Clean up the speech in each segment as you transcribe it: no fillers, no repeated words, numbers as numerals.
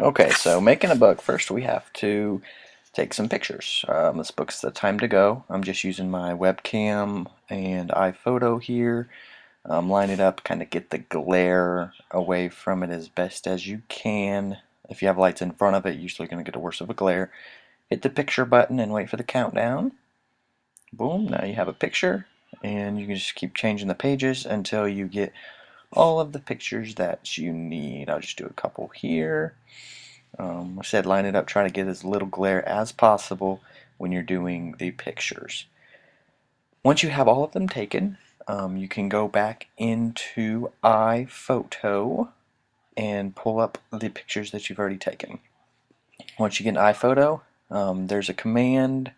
Okay, so making a book, first we have to take some pictures. This book's The Time to Go. I'm just using my webcam and iPhoto here. Line it up, kind of get the glare away from it as best as you can. If you have lights in front of it, you're usually going to get a worse of a glare. Hit the picture button and wait for the countdown. Boom, now you have a picture, and you can just keep changing the pages until you get all of the pictures that you need. I'll just do a couple here. I said line it up, try to get as little glare as possible when you're doing the pictures. Once you have all of them taken, you can go back into iPhoto and pull up the pictures that you've already taken. Once you get in iPhoto, there's a command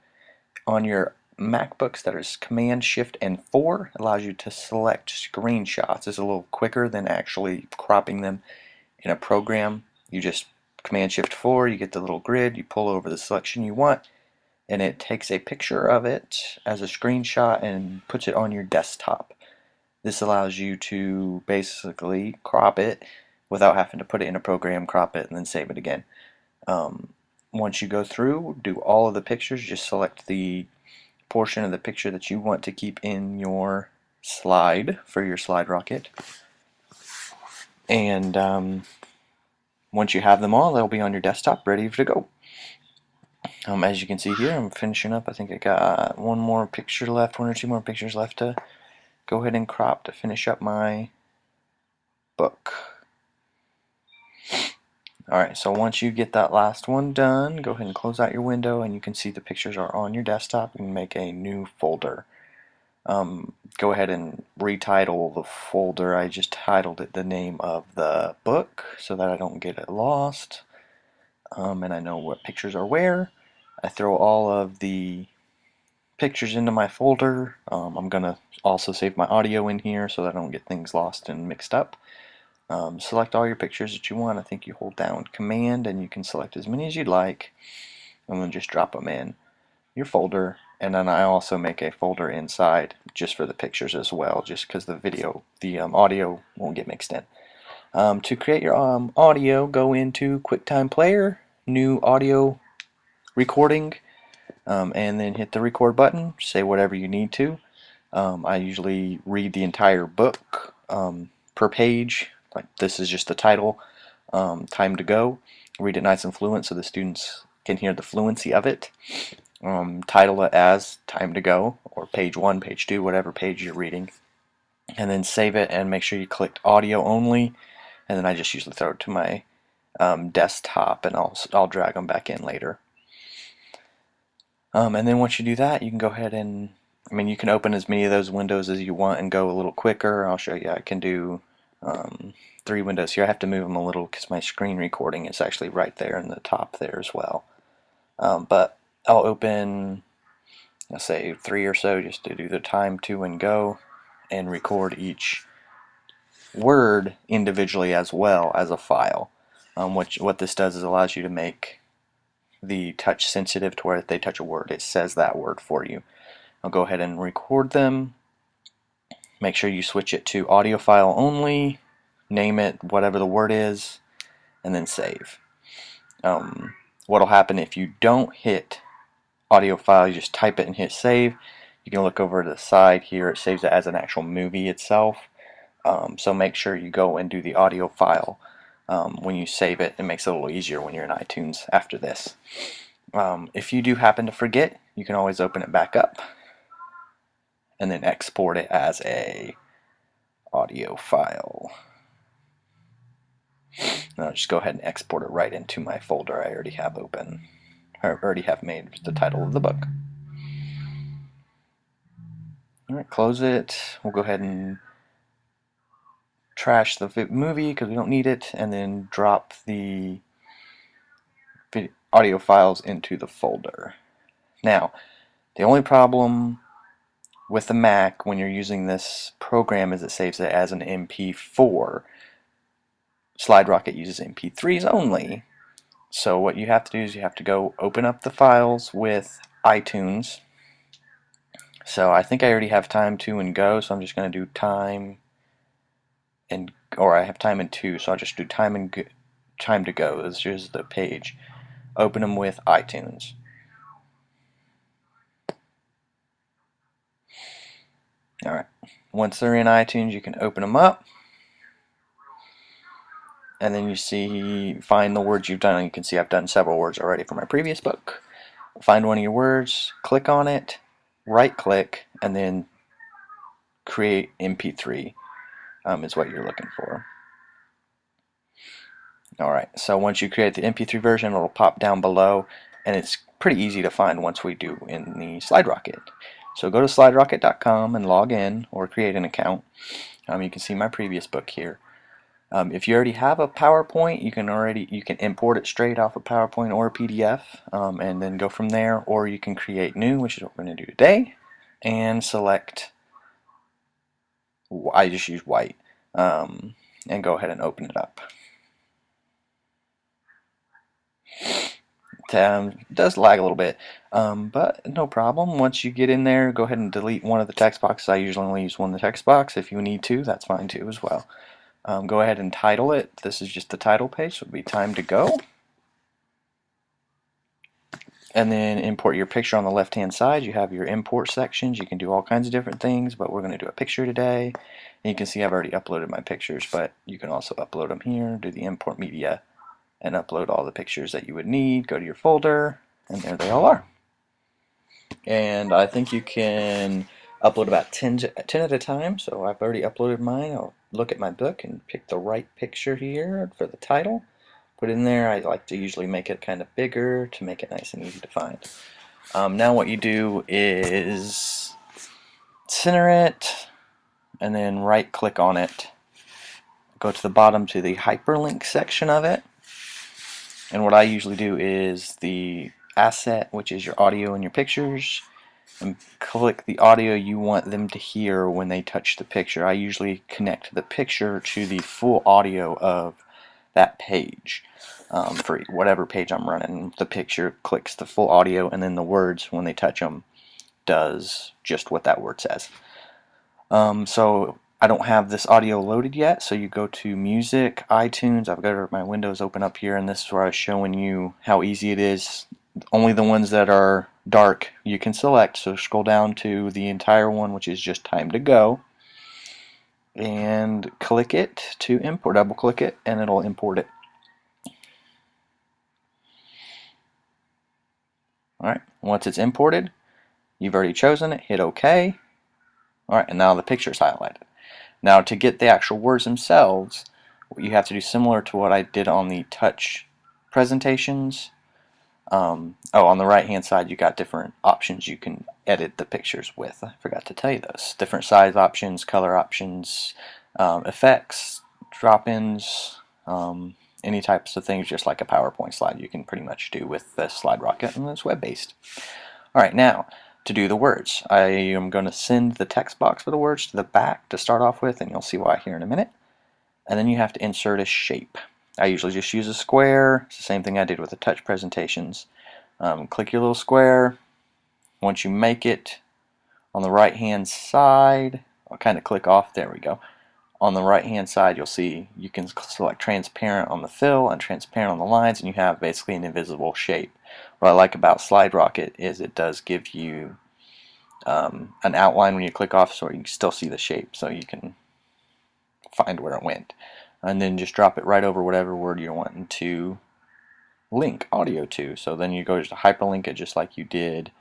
on your MacBooks that is Command Shift and 4. It allows you to select screenshots. It's a little quicker than actually cropping them in a program. You just Command Shift 4, you get the little grid, you pull over the selection you want, and it takes a picture of it as a screenshot and puts it on your desktop. This allows you to basically crop it without having to put it in a program, crop it, and then save it again. Once you go through, do all of the pictures, just select the portion of the picture that you want to keep in your slide for your Sliderocket. And once you have them all, they'll be on your desktop ready to go. As you can see here, I'm finishing up. I think I got one more picture left, one or two more pictures left to go ahead and crop to finish up my book. Alright, so once you get that last one done, go ahead and close out your window, and you can see the pictures are on your desktop. You can make a new folder. Go ahead and retitle the folder. I just titled it the name of the book so that I don't get it lost. And I know what pictures are where. I throw all of the pictures into my folder. I'm going to also save my audio in here so that I don't get things lost and mixed up. Select all your pictures that you want. I think you hold down Command and you can select as many as you'd like, and then just drop them in your folder. And then I also make a folder inside just for the pictures as well, just because the audio won't get mixed in. To create your audio, go into QuickTime Player, new audio recording, and then hit the record button. Say whatever you need to. I usually read the entire book per page. Like this is just the title, Time to Go. Read it nice and fluent so the students can hear the fluency of it. Title it as Time to Go, or page 1, page 2, whatever page you're reading. And then save it and make sure you clicked audio only. And then I just usually throw it to my desktop, and I'll drag them back in later. And then once you do that, you can go ahead and, you can open as many of those windows as you want and go a little quicker. I'll show you. I can do 3 windows here. I have to move them a little because my screen recording is actually right there in the top there as well. But I'll open, let's say 3 or so, just to do the time to and go, and record each word individually as well as a file. What this does is allows you to make the touch sensitive to where if they touch a word, it says that word for you. I'll go ahead and record them. Make sure you switch it to audio file only, name it whatever the word is, and then save. What'll happen if you don't hit audio file, you just type it and hit save, you can look over to the side here, it saves it as an actual movie itself. So make sure you go and do the audio file when you save it. It makes it a little easier when you're in iTunes after this. If you do happen to forget, you can always open it back up and then export it as a audio file. Now just go ahead and export it right into my folder I already have open. I already have made the title of the book. Alright, close it. We'll go ahead and trash the movie because we don't need it, and then drop the audio files into the folder. Now, the only problem with the Mac when you're using this program is it saves it as an MP4. Sliderocket uses MP3s only. So what you have to do is you have to go open up the files with iTunes. So I think I already have time to and go, so I'm just going to do time and, or I have time and 2, so I'll just do time and time to go. This is the page. Open them with iTunes. Alright, once they're in iTunes, you can open them up, and then you see, find the words you've done. You can see I've done several words already for my previous book. Find one of your words, click on it, right click, and then create MP3 is what you're looking for. Alright, so once you create the MP3 version, it'll pop down below, and it's pretty easy to find once we do in the Sliderocket. So go to sliderocket.com and log in or create an account. You can see my previous book here. If you already have a PowerPoint, you can import it straight off of PowerPoint or a PDF, and then go from there. Or you can create new, which is what we're going to do today, and select. I just use white, and go ahead and open it up. It does lag a little bit, but no problem. Once you get in there, go ahead and delete one of the text boxes. I usually only use one of the text box. If you need to, that's fine too as well. Go ahead and title it. This is just the title page, so it'll be time to go. And then import your picture on the left hand side. You have your import sections. You can do all kinds of different things, but we're going to do a picture today. And you can see I've already uploaded my pictures, but you can also upload them here. Do the import media and upload all the pictures that you would need. Go to your folder, and there they all are. And I think you can upload about 10 at a time, so I've already uploaded mine. I'll look at my book and pick the right picture here for the title. Put it in there. I like to usually make it kind of bigger to make it nice and easy to find. Now what you do is center it, and then right click on it. Go to the bottom to the hyperlink section of it. And what I usually do is the asset, which is your audio and your pictures, and click the audio you want them to hear when they touch the picture. I usually connect the picture to the full audio of that page. For whatever page I'm running, the picture clicks the full audio, and then the words, when they touch them, does just what that word says. So I don't have this audio loaded yet, so you go to Music, iTunes. I've got my windows open up here, and this is where I was showing you how easy it is. Only the ones that are dark you can select, so scroll down to the entire one, which is just time to go, and click it to import. Double click it, and it'll import it. Alright, once it's imported, you've already chosen it, hit OK. Alright, and now the picture is highlighted. Now to get the actual words themselves, you have to do similar to what I did on the touch presentations. On the right hand side you got different options you can edit the pictures with. I forgot to tell you those. Different size options, color options, effects, drop-ins, any types of things, just like a PowerPoint slide you can pretty much do with the Sliderocket, and it's web-based. Alright, now to do the words, I am going to send the text box for the words to the back to start off with, and you'll see why here in a minute. And then you have to insert a shape. I usually just use a square. It's the same thing I did with the touch presentations. Click your little square. Once you make it, on the right hand side, I'll kind of click off, there we go. On the right hand side you'll see you can select transparent on the fill and transparent on the lines, and you have basically an invisible shape. What I like about Sliderocket is it does give you an outline when you click off, so you can still see the shape, so you can find where it went. And then just drop it right over whatever word you're wanting to link audio to. So then you go to hyperlink it just like you did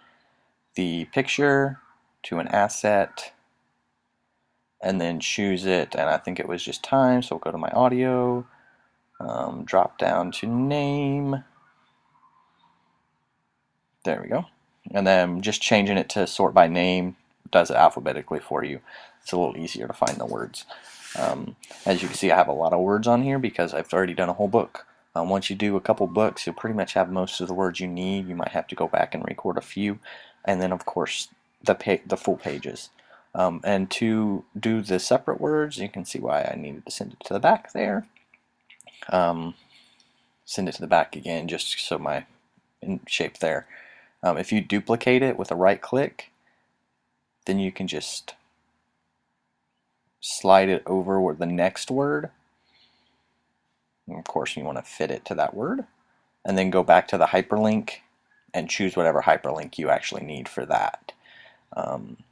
the picture to an asset, and then choose it, and I think it was just time, so we'll go to my audio, drop down to name, there we go, and then just changing it to sort by name does it alphabetically for you. It's a little easier to find the words. As you can see, I have a lot of words on here because I've already done a whole book. Once you do a couple books, you'll pretty much have most of the words you need. You might have to go back and record a few, and then of course the full pages. And to do the separate words, you can see why I needed to send it to the back there. Send it to the back again just so my shape there. If you duplicate it with a right click, then you can just slide it over with the next word. And of course, you want to fit it to that word, and then go back to the hyperlink and choose whatever hyperlink you actually need for that.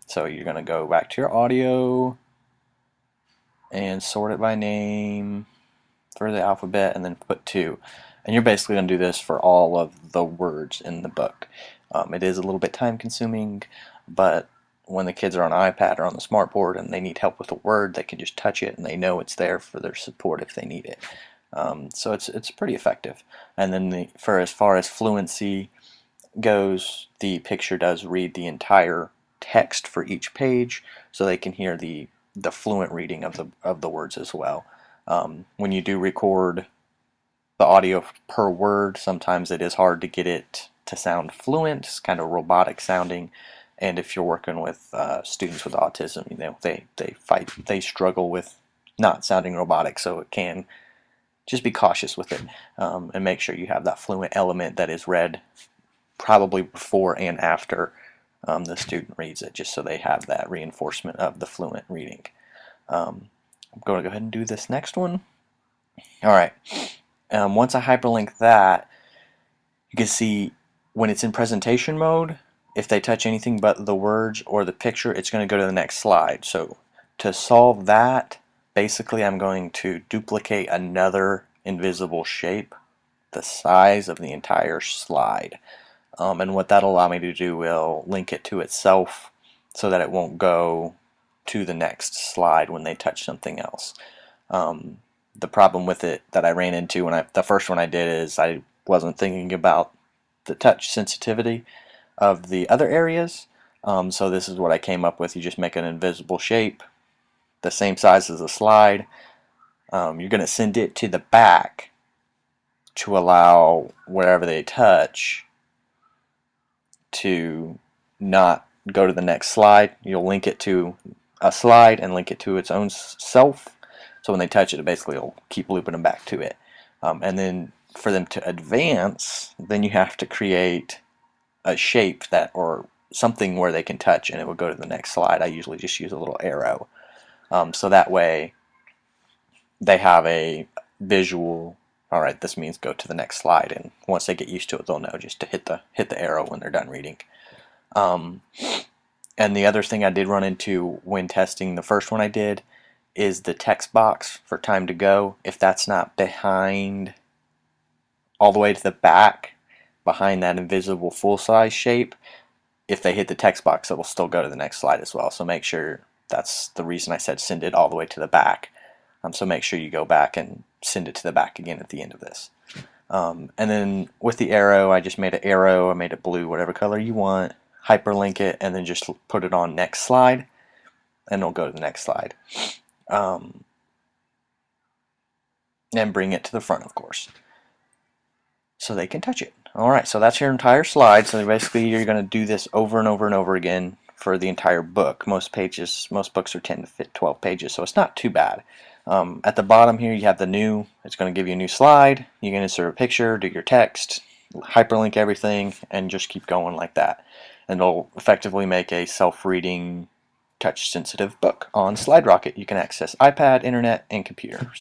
So you're going to go back to your audio and sort it by name for the alphabet, and then put 2. And you're basically going to do this for all of the words in the book. It is a little bit time consuming, but when the kids are on an iPad or on the smartboard and they need help with a word, they can just touch it and they know it's there for their support if they need it. So it's pretty effective. And then for as far as fluency goes, the picture does read the entire text for each page, so they can hear the fluent reading of the words as well. When you do record the audio per word, sometimes it is hard to get it to sound fluent. It's kind of robotic sounding, and if you're working with students with autism, you know, they struggle with not sounding robotic, so it can just be cautious with it, and make sure you have that fluent element that is read probably before and after the student reads it, just so they have that reinforcement of the fluent reading. I'm going to go ahead and do this next one. Alright, once I hyperlink that, you can see when it's in presentation mode, if they touch anything but the words or the picture, it's going to go to the next slide. So to solve that, basically I'm going to duplicate another invisible shape the size of the entire slide. And what that'll allow me to do will link it to itself so that it won't go to the next slide when they touch something else. The problem with it that I ran into when the first one I did is I wasn't thinking about the touch sensitivity of the other areas. So this is what I came up with. You just make an invisible shape the same size as the slide. You're going to send it to the back to allow wherever they touch to not go to the next slide. You'll link it to a slide and link it to its own self, so when they touch it, basically will keep looping them back to it. And then for them to advance, then you have to create a shape that, or something where they can touch and it will go to the next slide. I usually just use a little arrow, so that way they have a visual. Alright, this means go to the next slide, and once they get used to it, they'll know just to hit the arrow when they're done reading. And the other thing I did run into when testing the first one I did is the text box for time to go. If that's not behind, all the way to the back, behind that invisible full-size shape, if they hit the text box, it will still go to the next slide as well. So make sure, that's the reason I said send it all the way to the back. So make sure you go back and send it to the back again at the end of this. And then with the arrow, I just made an arrow. I made it blue, whatever color you want. Hyperlink it, and then just put it on next slide, and it'll go to the next slide. And bring it to the front, of course, so they can touch it. Alright, so that's your entire slide. So basically you're going to do this over and over and over again for the entire book. Most books are 10 to 12 pages, so it's not too bad. At the bottom here you have the new, it's going to give you a new slide. You can insert a picture, do your text, hyperlink everything, and just keep going like that. And it'll effectively make a self-reading, touch-sensitive book on Sliderocket. You can access iPad, internet, and computer.